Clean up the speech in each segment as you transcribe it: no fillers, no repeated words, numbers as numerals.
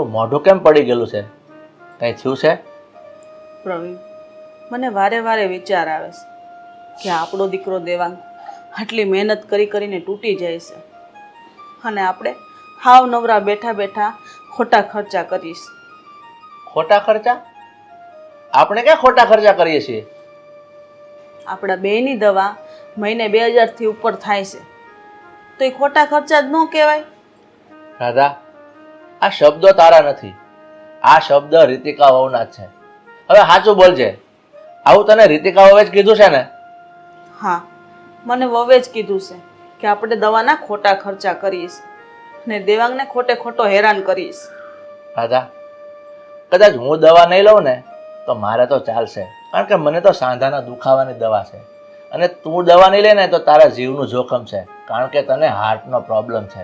તારું મોઢું કેમ પડી ગયેલું છે? કંઈ થયું છે? પ્રવીણ, મને વારે વારે વિચાર આવે છે કે આપણો દીકરો દેવાંગ આટલી મહેનત કરી કરીને તૂટી જાય છે અને આપણે હાવ નવરા બેઠા બેઠા ખોટા ખર્ચા કરીશ. ખોટા ખર્ચા? આપણે ક્યાં ખોટા ખર્ચા કરીએ છીએ? આપણા બેયની દવા મહિને 2000થી ઉપર થાય છે તો એ ખોટા ખર્ચા જ ન કહેવાય? રાધા, આ શબ્દો તારા નથી, આ શબ્દ રીતિકા વહુના જ છે. હવે સાચું બોલજે, આવું તને રીતિકા વહુએ જ કીધું છે ને? હા, મને વવે જ કીધું છે કે આપણે દવાના ખોટા ખર્ચા કરીશ ને દેવાંગને ખોટે ખોટો હેરાન કરીશ. રાધા, કદાચ હું દવા નહીં લઉં ને તો મારે તો ચાલશે, કારણ કે મને તો સાંધાના દુખાવાની દવા છે. અને તું દવા નહીં લે ને તો તારા જીવનું જોખમ છે, કારણ કે તને હાર્ટનો પ્રોબ્લેમ છે.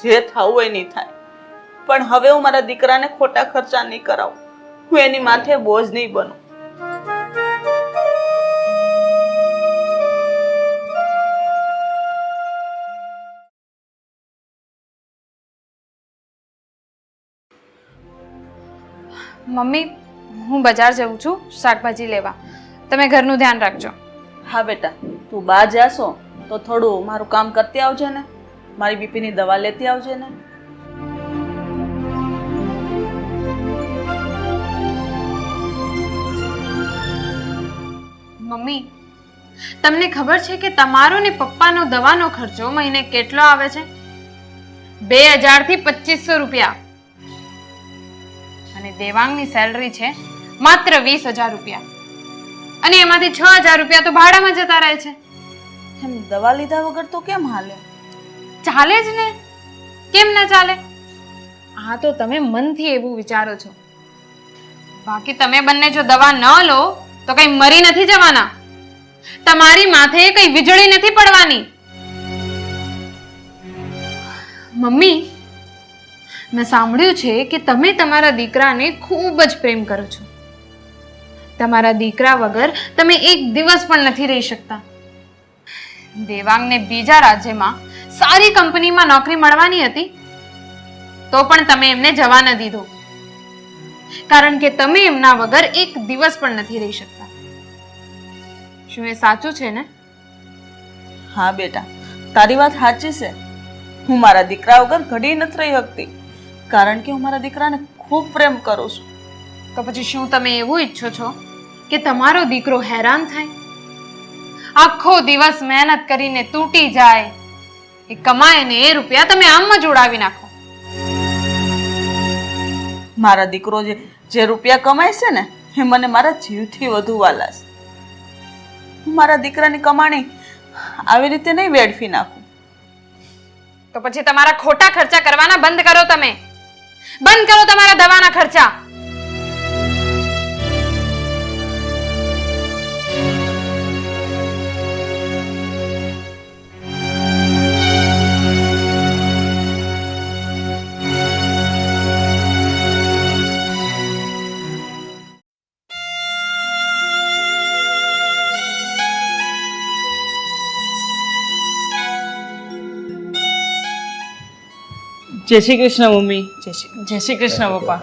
જે થવું હોય નહીં થાય, પણ હવે હું મારા દીકરાને ખોટા ખર્ચા નહીં કરાવું. હું એની માથે બોજ નહીં બનું. મમ્મી, હું બજાર જઉં છું શાકભાજી લેવા. તમે ઘરનું ધ્યાન રાખજો. હા બેટા, તું બહાર જાશો તો થોડું મારું કામ કરતી આવજે ને, મારી બીપીની દવા લેતી આવજે ને. મમ્મી, તમને ખબર છે કે તમારો ને પપ્પાનો દવાનો ખર્ચો મહિને કેટલો આવે છે? 2000 થી 2500 રૂપિયા. અને દેવાંગની સેલરી છે માત્ર 20000 રૂપિયા, અને એમાંથી 6000 રૂપિયા તો ભાડામાં જતા રહે છે. એમ દવા લીધા વગર તો કેમ હાલે? ચાલે જ ને, કેમ ના ચાલે? હા, તો તમે મનથી એવું વિચારો છો. બાકી તમે બંને જો દવા ન લો તો કઈ મરી નથી જવાના, તમારી માથે કઈ વીજળી નથી પડવાની. મમ્મી, મેં સાંભળ્યું છે કે તમે તમારા દીકરાને ખૂબ જ પ્રેમ કરો છો. તમારા દીકરા વગર તમે એક દિવસ પણ નથી રહી શકતા. દેવાંગને બીજા રાજ્યમાં સારી કંપનીમાં નોકરી મળવાની હતી તો પણ તમે એમને જવા ન દીધો, કારણ કે તમે એમના વગર એક દિવસ પણ નથી રહી શકતા. શું એ સાચું છે ને? હા બેટા, તારી વાત સાચી છે. હું મારા દીકરા વગર ઘડી નથી રહી શકતી, કારણ કે હું મારા દીકરાને ખૂબ પ્રેમ કરું છું. તો પછી શું તમે એવું ઈચ્છો છો કે તમારો દીકરો હેરાન થાય, આખો દિવસ મહેનત કરીને તૂટી જાય, એ કમાય ને એ રૂપિયા તમે આમમાં જ ઉડાવી નાખો? મારા દીકરો જે રૂપિયા કમાય છે ને એ મને મારા જીવથી વધુ વાલા છે. હું મારા દીકરાની કમાણી આવી રીતે નહીં વેડફી નાખું. તો પછી તમારા ખોટા ખર્ચા કરવાના બંધ કરો. તમે બંધ કરો તમારા દવાના ખર્ચા. જય શ્રી કૃષ્ણ મમ્મી. જય શ્રી કૃષ્ણ પપ્પા.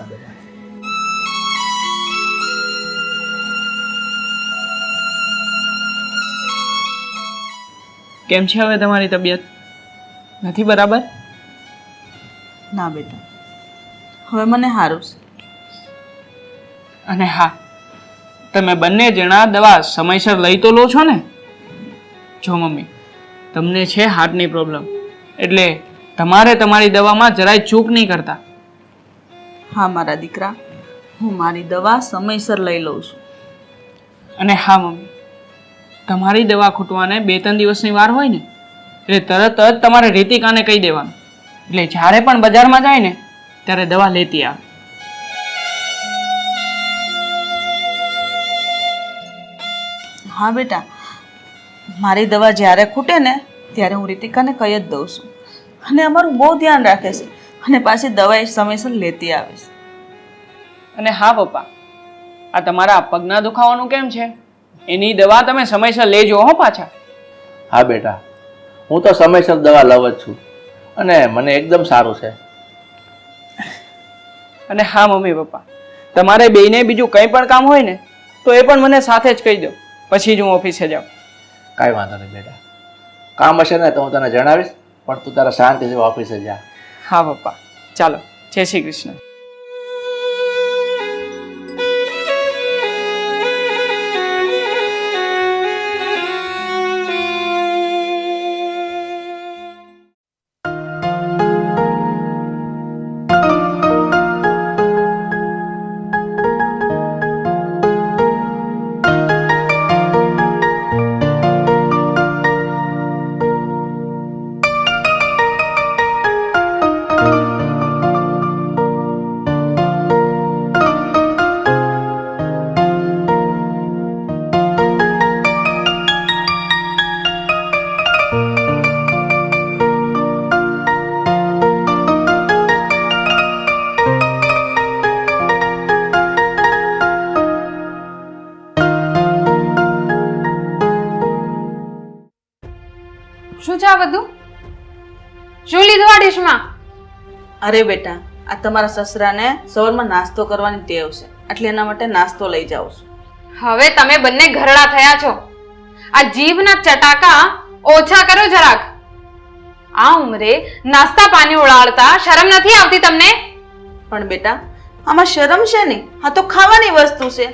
કેમ છે હવે તમારી તબિયત? નથી બરાબર? ના બેટા, હવે મને સારું છે. અને હા, તમે બંને જણા દવા સમયસર લઈ તો લો છો ને? જો મમ્મી, તમને છે હાર્ટની પ્રોબ્લેમ, એટલે તમારે તમારી દવામાં જરાય ચૂક નહીં કરતા. હા મારા દીકરા, હું મારી દવા સમયસર લઈ લઉં છું. અને હા મમ્મી, તમારી દવા ખૂટવાને 2-3 દિવસની વાર હોય ને એટલે તરત જ તમારે રીતિકાને કહી દેવાનું, એટલે જ્યારે પણ બજારમાં જાય ને ત્યારે દવા લેતી આવે. હા બેટા, મારી દવા જ્યારે ખૂટે ને ત્યારે હું રીતિકાને કહી જ દઉં છું, અને અમારું બહુ ધ્યાન રાખે છે અને પાછી દવા એ સમયસર લેતી આવે છે. અને હા પપ્પા, આ તમારા પગના દુખાવાનું કેમ છે? એની દવા તમે સમયસર લેજો હો પાછા. હા બેટા, હું તો સમયસર દવા લઉં જ છું અને મને એકદમ સારું છે. અને હા મમ્મી પપ્પા, તમારે બેયને બીજું કંઈ પણ કામ હોય ને તો એ પણ મને સાથે જ કહી દો, પછી જ હું ઓફિસે જાઉં. કાંઈ વાંધો નહીં બેટા, કામ હશે ને તો હું તને જણાવીશ, પણ તું તારા શાંતિથી ઓફિસે જા. હા પપ્પા, ચાલો, જય શ્રી કૃષ્ણ. શું છે આ બધું? શું લીધું આ ડીશમાં? અરે બેટા, આ તમારા સસરાને સવારમાં નાસ્તો કરવાની ટેવ છે, એટલે એના માટે નાસ્તો લઈ જાઉં છું. હવે તમે બંને ઘરડા થયા છો. આ જીભના ચટાકા ઓછા કરો જરાક. આ ઉંમરે નાસ્તા પાણી ઉડાડતા શરમ નથી આવતી તમને? પણ બેટા, આમાં શરમ છે ને? આ તો ખાવાની વસ્તુ છે.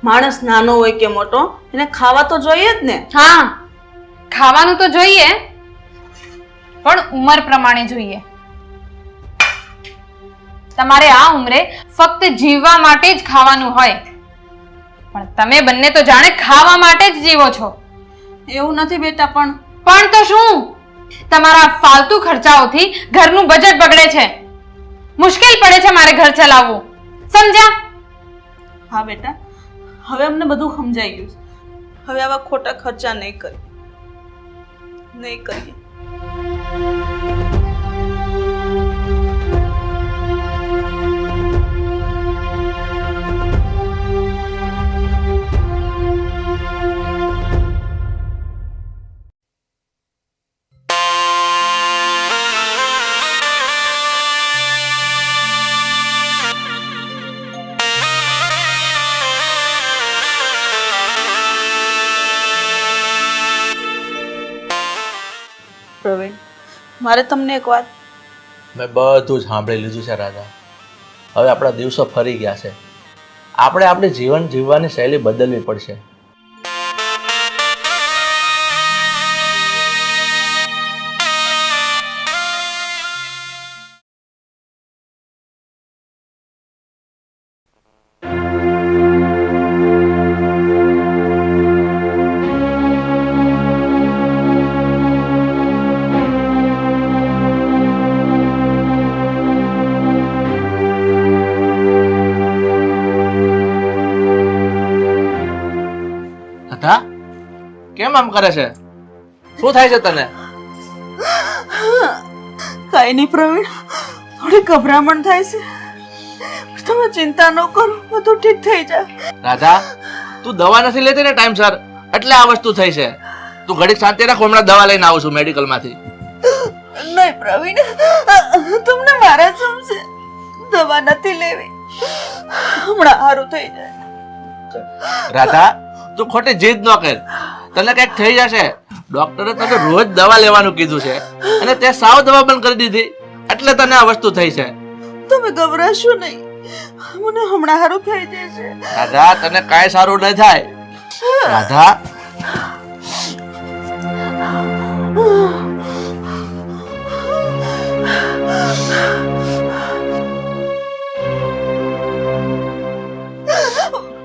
માણસ નાનો હોય કે મોટો, એને ખાવા તો જોઈએ જ ને. હા, ખાવાનું તો જોઈએ, પણ ઉંમર પ્રમાણે જોઈએ. તમારે આ ઉંમરે ફક્ત જીવવા માટે જ ખાવાનું હોય, પણ તમે બંને તો જાણે ખાવા માટે જ જીવો છો. એવું નથી બેટા, પણ તો શું? તમારા ફાલતુ ખર્ચાઓથી ઘરનું બજેટ બગડે છે. મુશ્કેલ પડે છે મારે ઘર ચલાવવું, સમજ્યા? હા બેટા, હવે અમને બધું સમજાઈ ગયું છે. હવે આવા ખોટા ખર્ચા નહીં કરીએ. પ્રવીણ, મારે તમને એક વાત. મેં બધું જ સાંભળી લીધું છે રાજા. હવે આપણા દિવસો ફરી ગયા છે. આપણે આપણી જીવન જીવવાની શૈલી બદલવી પડશે. હતા? કેમ આમ કરે છે? શું થાય છે તને? કઈ નહીં પ્રવીણ, થોડી ગભરામણ થાય છે. તમે ચિંતા ન કરો, બધું ઠીક થઈ જાય. રાજા, તું દવા નથી લેતી ને ટાઈમસર, એટલે આ વસ્તુ થઈ છે. તું ઘડીક શાંતિ રાખ, હમણાં દવા લઈને આવું છું મેડિકલ માંથી. નહીં પ્રવીણ, તમને મારા સમજે, દવા નથી લેવી, હમણાં સારું થઈ જાય. રાધા, તું ખોટી જીદ ન કર, તને કઈક થઈ જશે. ડોક્ટરે તને રોજ દવા લેવાનું કીધું છે અને તે સાવ દવા બંધ કરી દીધી, એટલે તને આ વસ્તુ થઈ છે. તમે ગભરાશો નહીં, મને હમણાં સારું થઈ જશે. રાધા, તને કાંઈ સારું નહીં થાય. રાધા,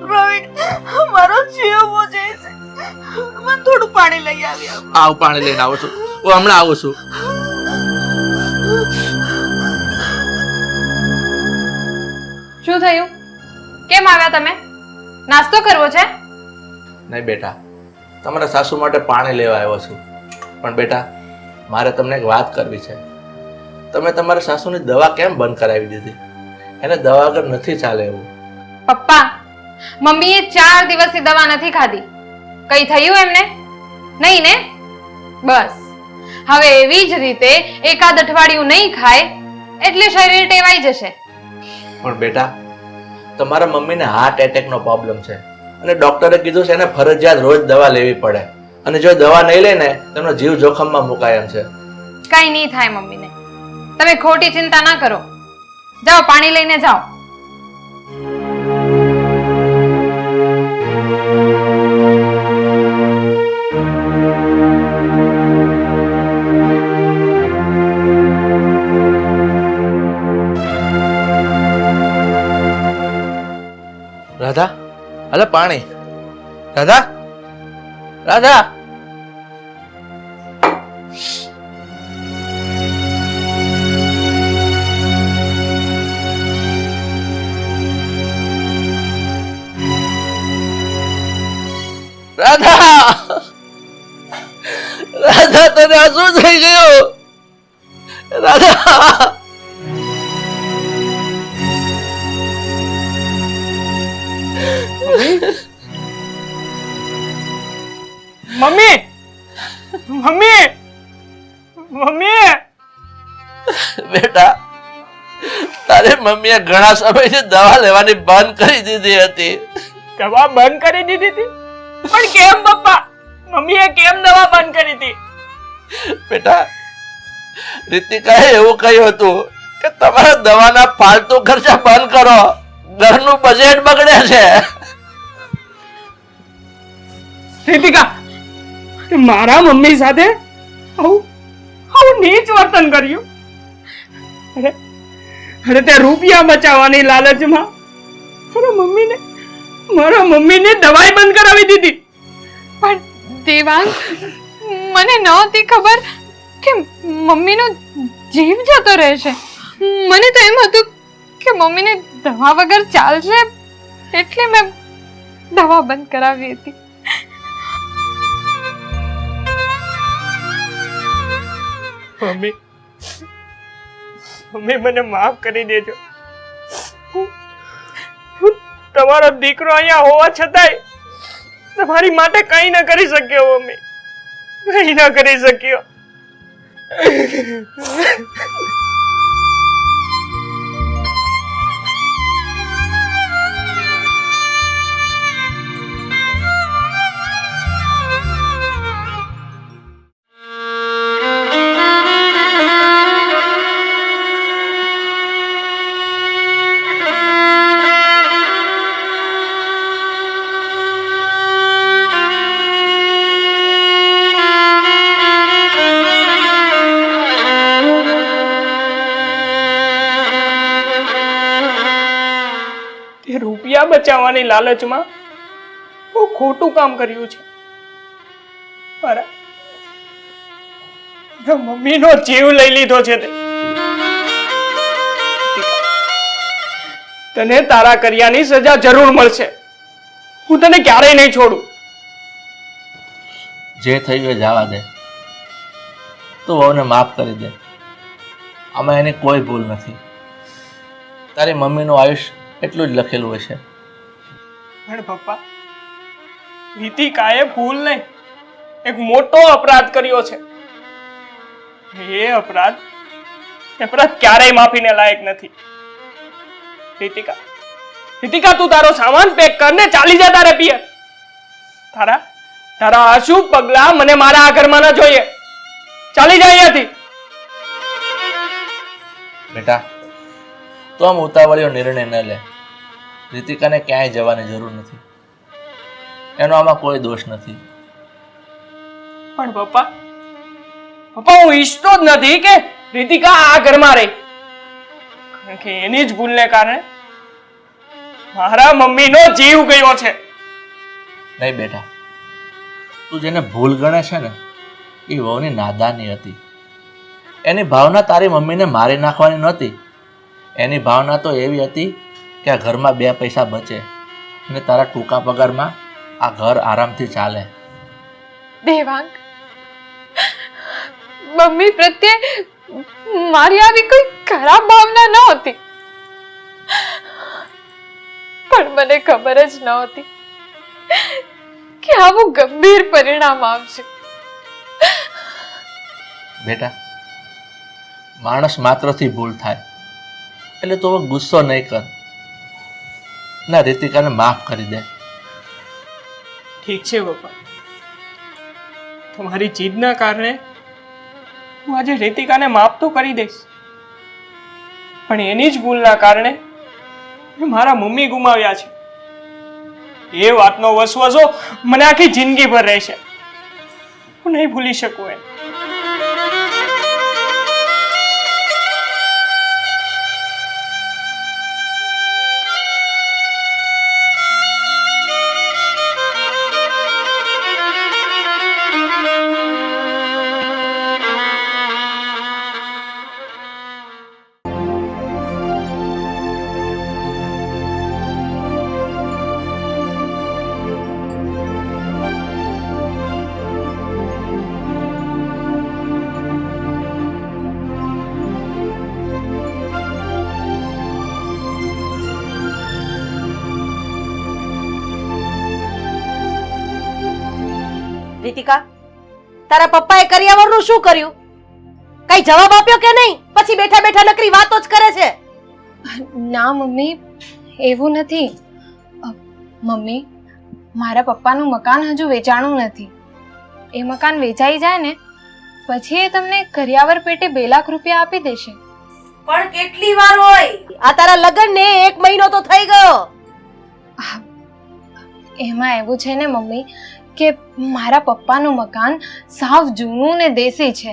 પ્રવીણ, મારો જીવ બોજે છે. મને થોડું પાણી લઈ આવી આપ. આવું પાણી લઈને આવું છું, હું હમણાં આવું છું. શું થયું? કેમ આવ્યા તમે? નાસ્તો કરવો છે? નહીં બેટા, તમારા સાસુ માટે પાણી લેવા આવ્યો છું. પણ બેટા, મારે તમને એક વાત કરવી છે. તમે તમારા સાસુની દવા કેમ બંધ કરાવી દીધી? એને દવા વગર નથી ચાલે એવું. પપ્પા, મમ્મીએ 4 દિવસથી દવા નથી ખાધી. કઈ થયું એમને? નહીં ને? બસ, હવે એવી જ રીતે એકાદ અઠવાડિયું નહીં ખાય એટલે શરીર ટેવાઈ જશે. પણ બેટા, તમારા મમ્મીને હાર્ટ એટેકનો પ્રોબ્લેમ છે અને ડૉક્ટરે કીધું છે એને ફરજિયાત રોજ દવા લેવી પડે, અને જો દવા નહીં લે ને તેમનો જીવ જોખમમાં મુકાય એમ છે. કઈ નહીં થાય મમ્મીને, તમે ખોટી ચિંતા ના કરો. જાઓ, પાણી લઈને જાઓ. રાધા, હાલે પાણી. રાધા, રાધા. રાધા, રાધા, તને આ શું થઈ ગયું? Radha, mummy, mummy, mummy. બેટા, તારી મમ્મીએ ઘણા સમયથી દવા લેવાની બંધ કરી દીધી હતી. દવા બંધ કરી દીધી હતી? પણ કેમ પપ્પા? મમ્મીએ કેમ દવા બંધ કરી હતી? બેટા, રીતિકાએ એવું કહ્યું હતું કે તમારા દવાના ફાલતુ ખર્ચા બંધ કરો, ઘરનું બજેટ બગડે છે. રીતિકા, મારા મમ્મી સાથે આવું નીચ વર્તન કર્યું? અરે તે રૂપિયા બચાવવાની લાલચમાં મારા મમ્મીને દવાઈ બંધ કરાવી દીધી. પણ દેવાંગ, મને નહોતી ખબર કે મમ્મીનો જીવ જતો રહેશે. મને તો એમ હતું કે મમ્મીને દવા વગર ચાલશે, એટલે મેં દવા બંધ કરાવી હતી. મમ્મી, મમ્મી, મને માફ કરી દેજો. હું તમારો દીકરો અહીંયા હોવા છતાંય તમારી માટે કંઈ ન કરી શક્યો. મમ્મી, કંઈ ન કરી શક્યો. રૂપિયા બચાવવાની લાલચમાં બહુ ખોટું કામ કર્યું છે. મારા મમ્મીનો જીવ લઈ લીધો છે તે. તને તારા કર્યાની સજા જરૂર મળશે. હું તને ક્યારેય નહીં છોડું. જે થયું એ જવા દે. તું વહુને માફ કરી દે. આમાં એની કોઈ ભૂલ નથી. તારી મમ્મીનું આયુષ્ય એટલું જ લખેલું હશે. પણ પપ્પા, રીતિકાએ ભૂલ નહીં, એક મોટો અપરાધ કર્યો છે. એ અપરાધ ક્યારેય માફીને લાયક નથી. રીતિકા, રીતિકા, તું તારો સામાન પેક કરને ચાલી જા તારે પિયર. તારા અશુભ પગલા મને મારા આ ઘરમાં ના જોઈએ. ચાલી જા અહીંયાથી. બેટા, તો આમ ઉતાવળિયો નિર્ણય ન લે. રીતિકાને ક્યાંય જવાની જરૂર નથી. એનો આમાં કોઈ દોષ નથી. પણ પપ્પા, હું ઈચ્છતો જ નથી કે રીતિકા આ ઘરમાં રહે. કારણ કે એની જ ભૂલને કારણે મારા મમ્મીનો જીવ ગયો છે. નહીં બેટા, તું જેને ભૂલ ગણે છે ને એ વહુની નાદાની હતી. એની ભાવના તારી મમ્મીને મારી નાખવાની નહોતી. એની ભાવના તો એવી હતી કે આ ઘરમાં 2 પૈસા બચે અને તારા ટૂંકા પગારમાં આ ઘર આરામથી ચાલે. દેવાંગ, મમ્મી પ્રત્યે મારી આવી કોઈ ખરાબ ભાવના નહોતી, પણ મને ખબર જ નહોતી કે આવું ગંભીર પરિણામ આવશે. બેટા, માણસ માત્રથી ભૂલ થાય. એટલે તું હવે ગુસ્સો નહીં કર. ના, રીતિકાને માફ કરી દે. ઠીક છે પપ્પા, તમારી જીદના કારણે હું આજે રીતિકાને માફ તો કરી દઈશ, પણ એની જ ભૂલના કારણે મેં મારા મમ્મી ગુમાવ્યા છે. એ વાતનો વસવસો મને આખી જિંદગી ભર રહેશે. હું નહીં ભૂલી શકું એમ. રીતિકા, તારા પપ્પાએ કરિયાવરનું શું કર્યું? કઈ જવાબ આપ્યો કે નહીં? પછી બેઠા બેઠા નકરી વાતો જ કરે છે. ના મમ્મી, એવું નથી. મમ્મી, મારા પપ્પાનું મકાન હજુ વેચાણું નથી. એ મકાન વેચાઈ જાય ને પછી એ તમને કરિયાવર પેટે 2 લાખ રૂપિયા આપી દેશે. પણ કેટલી વાર હોય? આ તારા લગ્ન ને 1 મહિનો તો થઈ ગયો. એમાં એવું છે ને મમ્મી કે મારા પપ્પાનું મકાન સાવ જૂનું ને દેશી છે,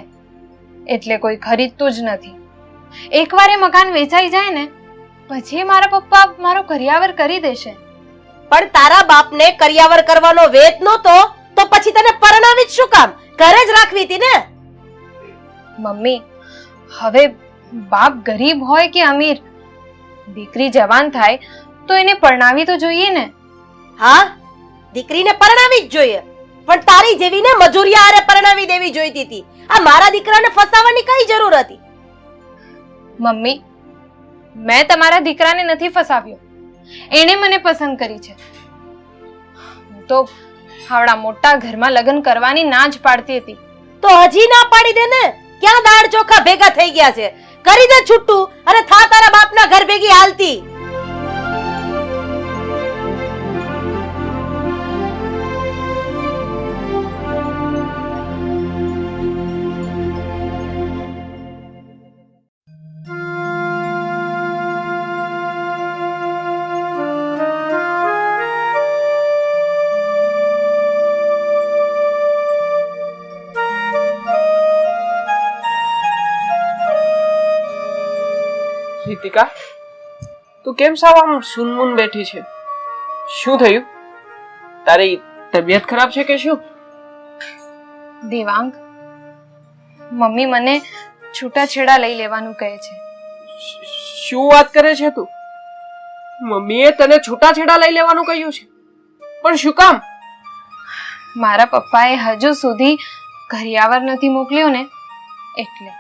એટલે કોઈ ખરીદતું જ નથી. એકવાર એ મકાન વેચાઈ જાય ને પછી મારા પપ્પા મારો કરિયાવર કરી દેશે. પણ તારા બાપને કરિયાવર કરવાનો વેત નહોતો તો પછી તને પરણાવી જ શું કામ? ઘરે જ રાખવી હતી ને. મમ્મી, હવે બાપ ગરીબ હોય કે અમીર, દીકરી જવાન થાય તો એને પરણાવી તો જોઈએ ને. હા, દીકરીને પરણાવી જ જોઈએ, પણ તારી જેવીને મજૂરિયા હારે પરણાવી દેવી જોઈતી હતી. આ મારા દીકરાને ફસાવવાની કઈ જરૂર હતી? મમ્મી, મેં તમારા દીકરાને નથી ફસાવ્યો, એણે મને પસંદ કરી છે. હું તો આવડા મોટા ઘરમાં લગ્ન કરવાની ના જ પાડતી હતી. તો હજી ના પાડી દે ને. ક્યાં દાળ ચોખા ભેગા થઈ ગયા છે? કરી દે છૂટું અને થા તારા બાપના ઘર ભેગી હાલતી. રીતિકા, તું કેમ સાવ આમ સુનમુન બેઠી છે? શું થયું? તારી તબિયત ખરાબ છે કે શું? દેવાંગ, મમ્મી મને છૂટાછેડા લઈ લેવાનું કહે છે. શું વાત કરે છે તું? મમ્મીએ તને છૂટાછેડા લઈ લેવાનું કહ્યું છે? પણ શું કામ? મારા પપ્પાએ હજુ સુધી કરિયાવર નથી મોકલ્યો ને એટલે.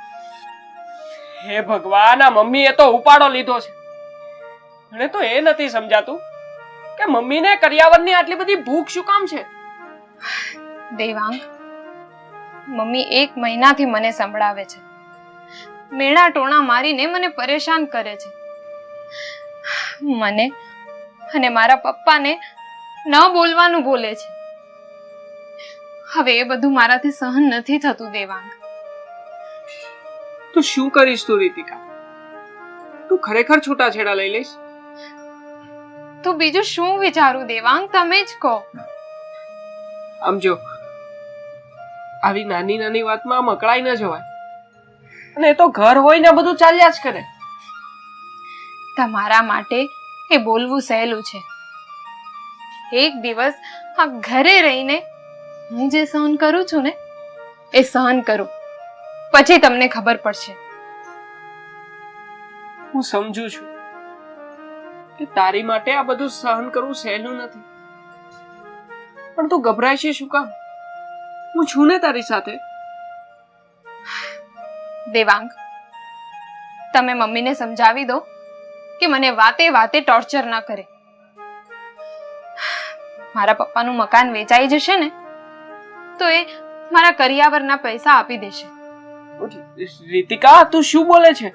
હે ભગવાન, આ મમ્મીએ તો ઉપાડો લીધો છે. મને તો એ નથી સમજાતું કે મમ્મીને કરિયાવરની આટલી બધી ભૂખ શું કામ છે? દેવાંગ, મમ્મી 1 મહિનાથી મને સંભળાવે છે, મેણા ટોણા મારીને મને પરેશાન કરે છે. મને અને મારા પપ્પાને ન બોલવાનું બોલે છે. હવે એ બધું મારાથી સહન નથી થતું. દેવાંગ, તું શું કરીશ તું રીતિકા? તું ખરેખર છૂટાછેડા લઈ લઈશ? તો બીજું શું વિચારું દેવાંગ, તમે જ કહો. આમ જો, આવી નાની નાની વાતમાં મકડાઈ ન જવાય. અને એ તો ઘર હોય ને બધું ચાલ્યા જ કરે. તમારા માટે એ બોલવું સહેલું છે. એક દિવસ આ ઘરે રહીને હું જે સહન કરું છું ને એ સહન કરું, પછી તમને ખબર પડશે. હું સમજુ છું કે તારી માટે આ બધું સહન કરવું સહેલું નથી, પણ તું ગભરાય છે શું કામ? હું છું ને તારી સાથે. દેવાંગ, તમે મમ્મીને સમજાવી દો કે મને વાતે વાતે ટોર્ચર ના કરે. મારા પપ્પાનું મકાન વેચાઈ જશે ને તો એ મારા કરિયાવરના પૈસા આપી દેશે. રીતિકા, તું શું બોલે છે?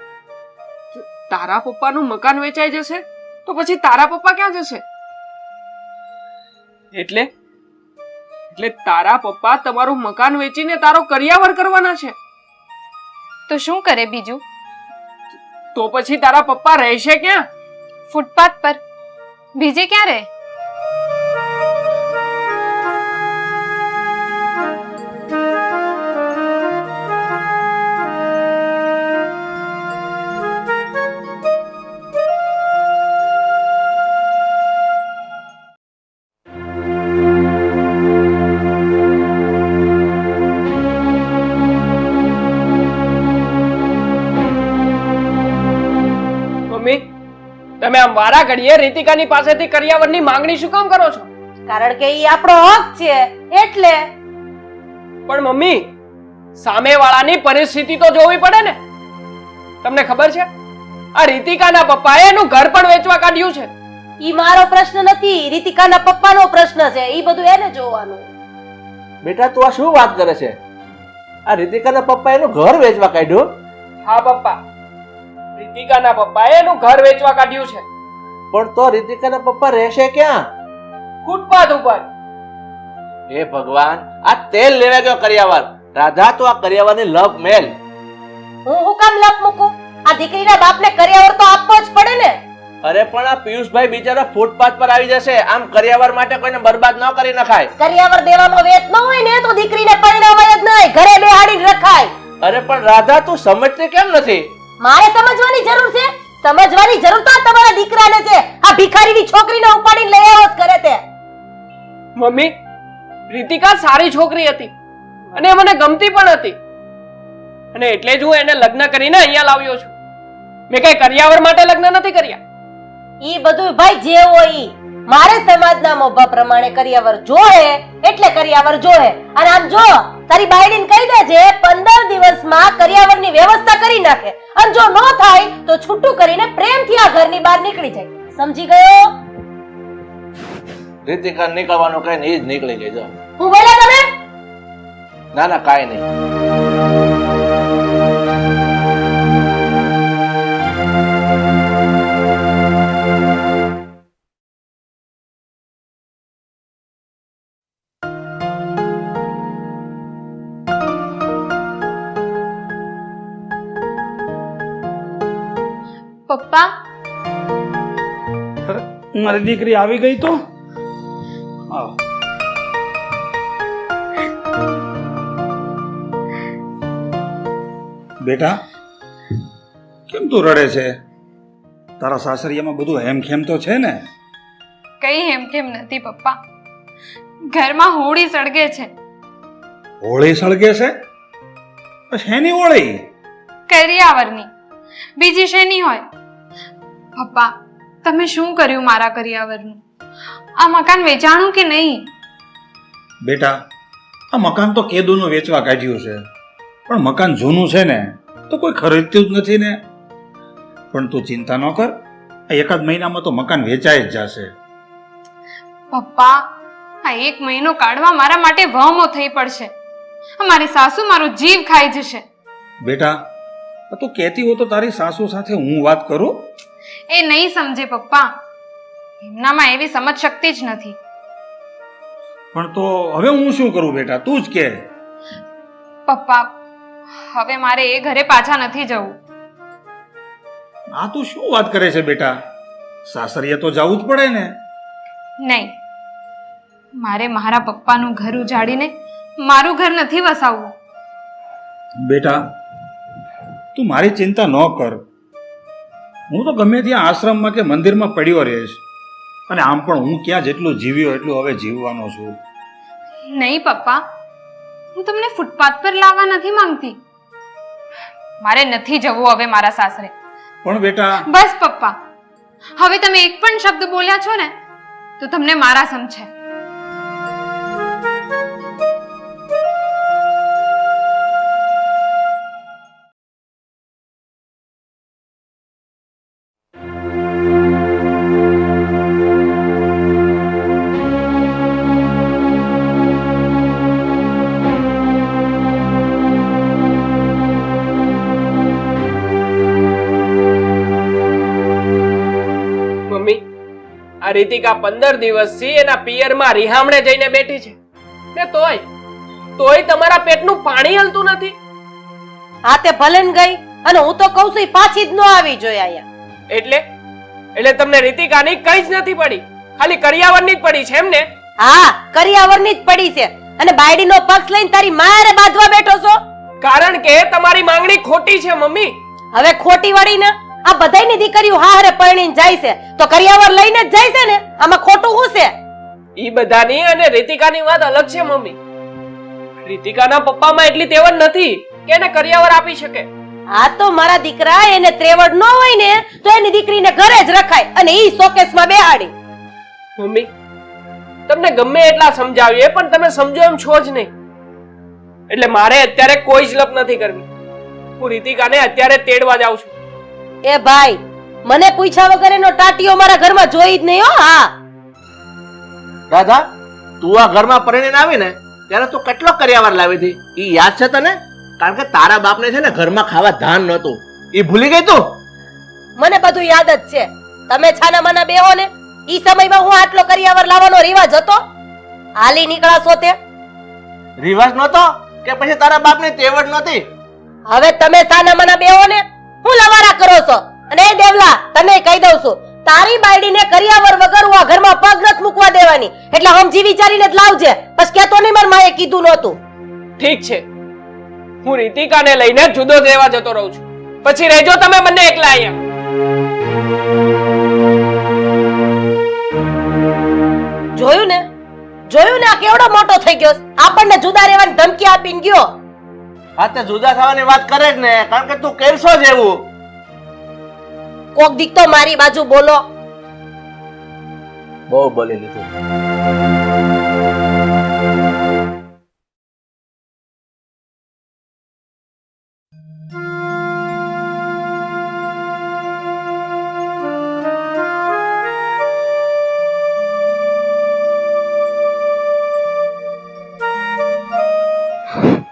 તારા પપ્પાનું મકાન વેચાઈ જશે તો પછી તારા પપ્પા ક્યાં જશે? એટલે તારા પપ્પા તમારું મકાન વેચીને તારો કરિયાવર કરવાના છે. તો શું કરે બીજું? તો પછી તારા પપ્પા રહેશે ક્યાં? ફૂટપાથ પર. બીજે ક્યાં રહે? મમ્મી, તમે આમ વારા ઘડીએ રીતિકાની પાસેથી કરિયાવરની માંગણી શું કામ કરો છો? કારણ કે ઈ આપણો હક છે એટલે. પણ મમ્મી, સામેવાળાની પરિસ્થિતિ તો જોવી પડે ને. તમને ખબર છે આ રીતિકાના પપ્પાએ એનું ઘર પણ વેચવા કાઢ્યું છે. ઈ મારો પ્રશ્ન નથી, રીતિકાના પપ્પાનો પ્રશ્ન છે. ઈ બધું એને જોવાનું. બેટા તું આ શું વાત કરે છે? આ રીતિકાના પપ્પા એનું ઘર વેચવા કાઢ્યું? હા પપ્પા, રીતિકાના પપ્પાએ એનું ઘર વેચવા કાઢ્યું છે. પણ તો રીતિકાના પપ્પા રહેશે ક્યાં? ફૂટપાથ ઉપર. હે ભગવાન, આ તેલ લેવા ગયો કરિયાવર. રાધા તો આ કરિયાવરની લપ મેલ. હું કામ લપ મૂકું? આ દીકરીના બાપને કરિયાવર તો આપવો જ પડે ને. અરે પણ આ પિયુષભાઈ બિચારા ફૂટપાથ પર આવી જશે. આમ કરિયાવર માટે કોઈને બરબાદ ન કરી નખાય. કરિયાવર દેવાનો વેત ન હોય ને તો દીકરીને પરણાવાય જ નહીં, ઘરે બેહાડીને રખાય. અરે પણ રાધા તું સમજતી કેમ નથી? મારે સમજવાની જરૂર છે? સમજવાની જરૂર તો આ તમારા દીકરાને છે. આ ભિખારીની છોકરીને ઉપાડીને લઈ આવ્યો જ કરે તે. મમ્મી, રીતિકા સારી છોકરી હતી અને મને ગમતી પણ હતી, અને એટલે જ હું એને લગ્ન કરીને અહીંયા લાવ્યો છું. મેં કઈ કરિયાવર માટે લગ્ન નથી કર્યા. ઈ બધું ભાઈ જે હોય ઈ. મારે સમાજના મોભા પ્રમાણે કરિયાવર જોહે એટલે કરિયાવર જોહે. અને આમ જો તારી બાયડીને કહી દેજે 15 દિવસમાં કરિયાવરની વ્યવસ્થા કરી નાખે, અને જો ન થાય તો છૂટું કરીને પ્રેમથી આ ઘરની બહાર નીકળી જાય. સમજી ગયો? રીતિકા નીકળવાનું કઈ નહીં, જ નીકળી ગઈ. જો હું બોલ્યા તમે? ના ના કાંઈ નહીં. પપ્પા, મારી દીકરી આવી ગઈ તો આવો. બેટા કેમ તું રડે છે? તારા સાસરિયામાં બધું હેમખેમ તો છે ને? કઈ હેમખેમ નથી પપ્પા. ઘરમાં હોળી સળગે છે. હોળી સળગે છે? શેની હોળી? કરિયાવરની. બીજી શેની હોય? પપ્પા, તમે શું કર્યું મારા કરિયાવરનું? આ મકાન વેચાણું કે નહીં? બેટા આ મકાન તો કેદુનું વેચવા કાઢ્યું છે, પણ મકાન જૂનું છે ને તો કોઈ ખરીદતું જ નથી ને. પણ તું ચિંતા ન કર, આ એકાદ મહિનામાં તો મકાન વેચાઈ જ જશે. પપ્પા, આ 1 મહિનો કાઢવા મારા માટે વહમો થઈ પડશે. મારી સાસુ મારો જીવ ખાઈ જશે. બેટા તું કહેતી હો તો તારી સાસુ સાથે હું વાત કરું. એ નહીં સમજે પપ્પા. એમનામાં એવી સમજ શક્તિ જ નથી. પણ તો હવે હું શું કરું બેટા, તું જ કે. પપ્પા, હવે મારે એ ઘરે પાછા નથી જવું. આ તું શું વાત કરે છે બેટા? સાસરીએ તો જવું જ પડે ને. નહીં, મારે મારા પપ્પાનું ઘર ઉજાડીને મારું ઘર નથી વસાવવું. બેટા તું મારી ચિંતા ન કર. હું તો ગમે ત્યાં આશ્રમમાં કે મંદિરમાં પડ્યો રહીશ, અને આમ પણ હું ક્યાં જેટલું જીવ્યો એટલું હવે જીવવાનો છું. નહીં પપ્પા, હું તમને ફૂટપાથ પર લાવવા નથી માંગતી. મારે નથી જવું હવે મારા સાસરે. પણ બેટા બસ પપ્પા, હવે તમે એક પણ શબ્દ બોલ્યા છો ને તો તમને મારા સમજે. આ રીતિકા 15 દિવસથી એના પિયરમાં રિહામણે જઈને બેઠી છે ને તોય તમારા પેટનું પાણી હલતું નથી. હા તે ભલે ને ગઈ, અને હું તો કઉ છું ઈ પાછી જ ન આવી જોઈએ અહીંયા. એટલે તમને રીતિકાની કઈ જ નથી પડી, ખાલી કરિયાવરની જ પડી છે એમ ને? હા, કરિયાવરની જ પડી છે, અને બાયડીનો પક્ષ લઈને તારી મારે બાંધવા બેઠો છો. કારણ કે તમારી માંગણી ખોટી છે મમ્મી. હવે ખોટી વળી ને આ બધાયની દીકરીઓ હારે પરણીને જાય છે તો કરિયાવર લઈને જ જાય છે ને, આમાં ખોટું શું છે? ઈ બધાની અને રીતિકાની વાત અલગ છે મમ્મી. રીતિકાના પપ્પામાં એટલી તેવડ નથી કે એને કરિયાવર આપી શકે. આ તો મારા દીકરા એને ત્રેવડ ન હોય ને તો એની દીકરીને ઘરે જ રખાય અને ઈ શોકેસમાં બેહાડી. મમ્મી તમને ગમે એટલા સમજાવીએ પણ તમે સમજો એમ છો જ નહીં. એટલે મારે અત્યારે કોઈ જ લપ નથી કરવી. હું રીતિકાને અત્યારે તેડવા જાઉં છું. એ ભાઈ, મને પૂછ્યા વગર એનો ટાટિયો મારા ઘરમાં જોઈ જ નહીં હો. હા રાધા, તું આ ઘરમાં પરણીને આવી ને ત્યારે તું કેટલો કરિયાવર લાવી હતી, ઈ યાદ છે તને? કારણ કે તારા બાપને છે ને ઘરમાં ખાવા ધાન નહોતું, ઈ ભૂલી ગઈ તું? મને બધું યાદ જ છે. તમે છાના માના બેહો ને, ઈ સમયમાં હું આટલો કરિયાવર લાવવાનો રિવાજ હતો? હાલી નીકળાશો તે રિવાજ નહોતો કે પછી તારા બાપની તેવડ નહોતી? હવે તમે છાના માના બેહો ને, હું લવારા કરો છો? અને એ દેવલા, તને કહી દઉં છું, તારી બાયડીને કરિયાવર વગર હું આ ઘરમાં પગ નથી મૂકવા દેવાની. એટલે સમજી વિચારીને જ લાવજે, બસ કેતો નહીં મારી માએ કીધું નહોતું. ઠીક છે, હું રીતિકાને લઈને જુદો દેવા જતો રહું છું. પછી રહેજો તમે બંને એકલા અહીંયા. જોયું ને આ કેવડો મોટો થઈ ગયો, આપણને જુદા રહેવાની ધમકી આપીને ગયો. હા, તે જુદા થવાની વાત કરે જ ને, કારણ કે તું કેરસો જેવું. કોક દીક તો મારી બાજુ બોલો. બહુ બોલી લીધું.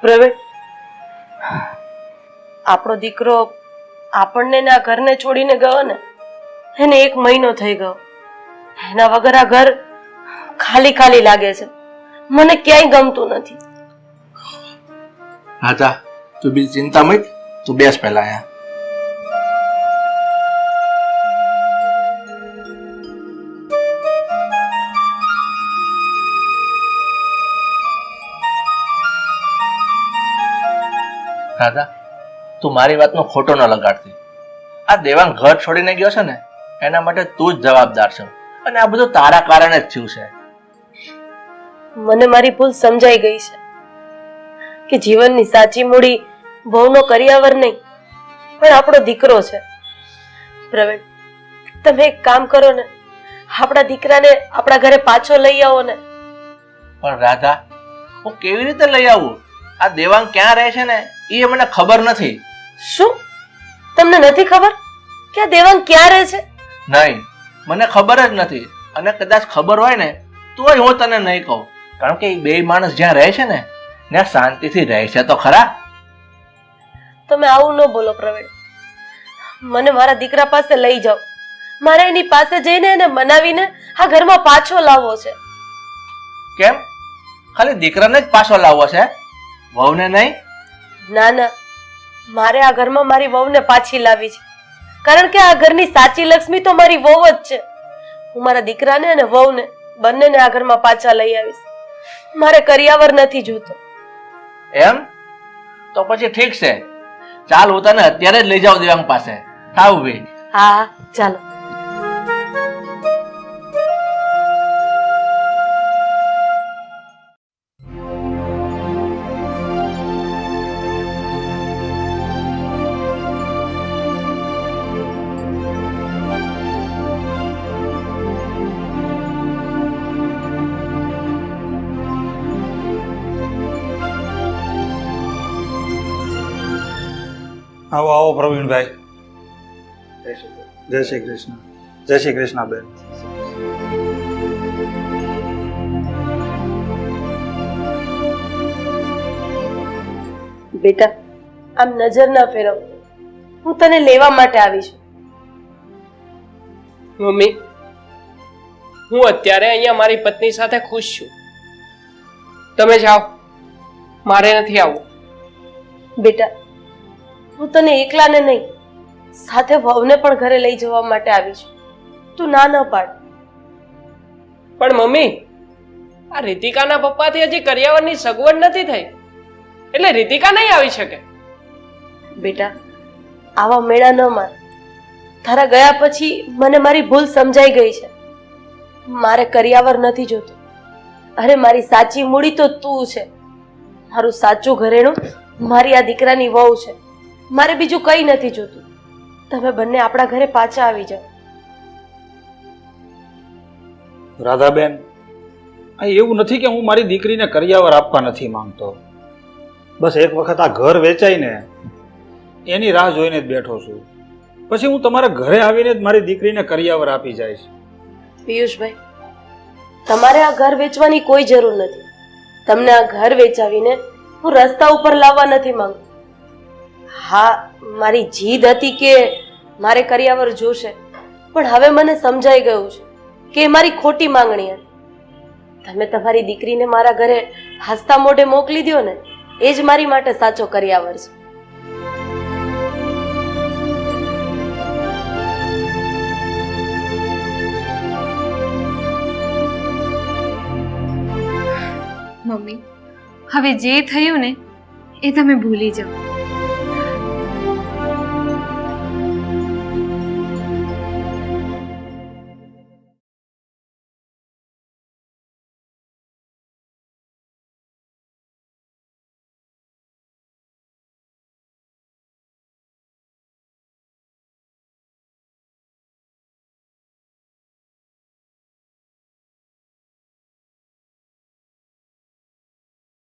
પ્રવીણ, આપણો દીકરો આપણને આ ઘરને છોડીને ગયો ને, એને 1 મહિનો થઈ ગયો. એના વગર આ ઘર ખાલી ખાલી લાગે છે. મને ક્યાંય ગમતું નથી. રાધા, તું બી ચિંતા મૂક, તું બેસ પહેલા અહીંયા. રાધા, તું મારી વાતનો ખોટો ન લગાડતી. આ દેવાંગ ઘર છોડીને ગયો છે ને, એના માટે તું જ જવાબદાર છે, અને આ બધું તારા કારણે જ થયું છે. મને મારી ભૂલ સમજાઈ ગઈ છે કે જીવનની સાચી મૂડી વહુનો કરિયાવર નહીં પણ આપણો દીકરો છે. પ્રવીણ, તમે એક કામ કરો ને, આપણા દીકરાને આપણા ઘરે પાછો લઈ આવો ને. પણ રાધા, હું કેવી રીતે લઈ આવું? આ દેવાંગ ક્યાં રહે છે ને એ મને ખબર નથી. શું તમને નથી ખબર કે આ દેવાંગ ક્યાં રહે છે? નહીં, મને ખબર જ નથી, અને કદાચ ખબર હોય ને તોય હું તને નહીં કહું, કારણ કે એ બે માણસ જ્યાં રહે છે ને ત્યાં શાંતિથી રહે છે તો ખરા. તમે આવું ન બોલો પ્રવીણ. મને મારા દીકરા પાસે લઈ જાઓ. મારે એની પાસે જઈને એને મનાવીને આ ઘરમાં પાછો લાવવો છે. કેમ? ખાલી દીકરાને જ પાછો લાવવો છે, વહુને નહીં? ના ના, મારે આ ઘરમાં મારી વહુને પાછી લાવી છે, કારણ કે આ ઘરની સાચી લક્ષ્મી તો મારી વહુ જ છે. હું મારા દીકરાને અને વહુને બંનેને આ ઘરમાં પાછા લઈ આવીશ. મારે કરિયાવર નથી જોતો. એમ? તો પછી ઠીક છે, ચાલ હું તને અત્યારે જ લઈ જાઉં દેવાંગ પાસે. થાવ ભાઈ. હા ચાલો. આવો આવો પ્રવીણભાઈ. જય શ્રી કૃષ્ણ. જય શ્રી કૃષ્ણ બેન. બેટા, આમ નજર ના ફેરવ, હું તને લેવા માટે આવી છું. મમ્મી હું અત્યારે અહીંયા મારી પત્ની સાથે ખુશ છું. તમે જાઓ, મારે નથી આવવું. બેટા, હું તને એકલાને નહીં, સાથે વહુને પણ ઘરે લઈ જવા માટે આવી છું. તું ના ન પાડ. પણ મમ્મી, આ રીતિકાના પપ્પાથી હજી કરિયાવરની સગવડ નથી થઈ, એટલે રીતિકા નહીં આવી શકે. બેટા, આવા મેળા ન માર. તારા ગયા પછી મને મારી ભૂલ સમજાઈ ગઈ છે. મારે કરિયાવર નથી જોતું. અરે મારી સાચી મૂડી તો તું છે. મારું સાચું ઘરેણું મારી આ દીકરાની વહુ છે. મારે બીજું કંઈ નથી જોતું. તમે બંને આપણા ઘરે પાછા આવી જાઓ. રાધાબેન, આ એવું નથી કે હું મારી દીકરીને કરિયાવર આપવા નથી માંગતો. બસ એક વખત આ ઘર વેચાય ને એની રાહ જોઈને જ બેઠો છું. પછી હું તમારા ઘરે આવીને જ મારી દીકરીને કરિયાવર આપી જઈશ. પિયુષભાઈ, તમારે આ ઘર વેચવાની કોઈ જરૂર નથી. તમને આ ઘર વેચાવીને હું રસ્તા ઉપર લાવવા નથી માંગતો. હા, મારી જીદ હતી કે મારે કરિયાવર જોશે, પણ હવે મને સમજાઈ ગયું છે કે એ મારી ખોટી માંગણી હતી. તમે તમારી દીકરીને મારા ઘરે હસતા મોઢે મોકલી દો ને, એ જ મારી માટે સાચો કરિયાવર છે. મમ્મી, હવે જે થયું ને એ તમે ભૂલી જાઓ.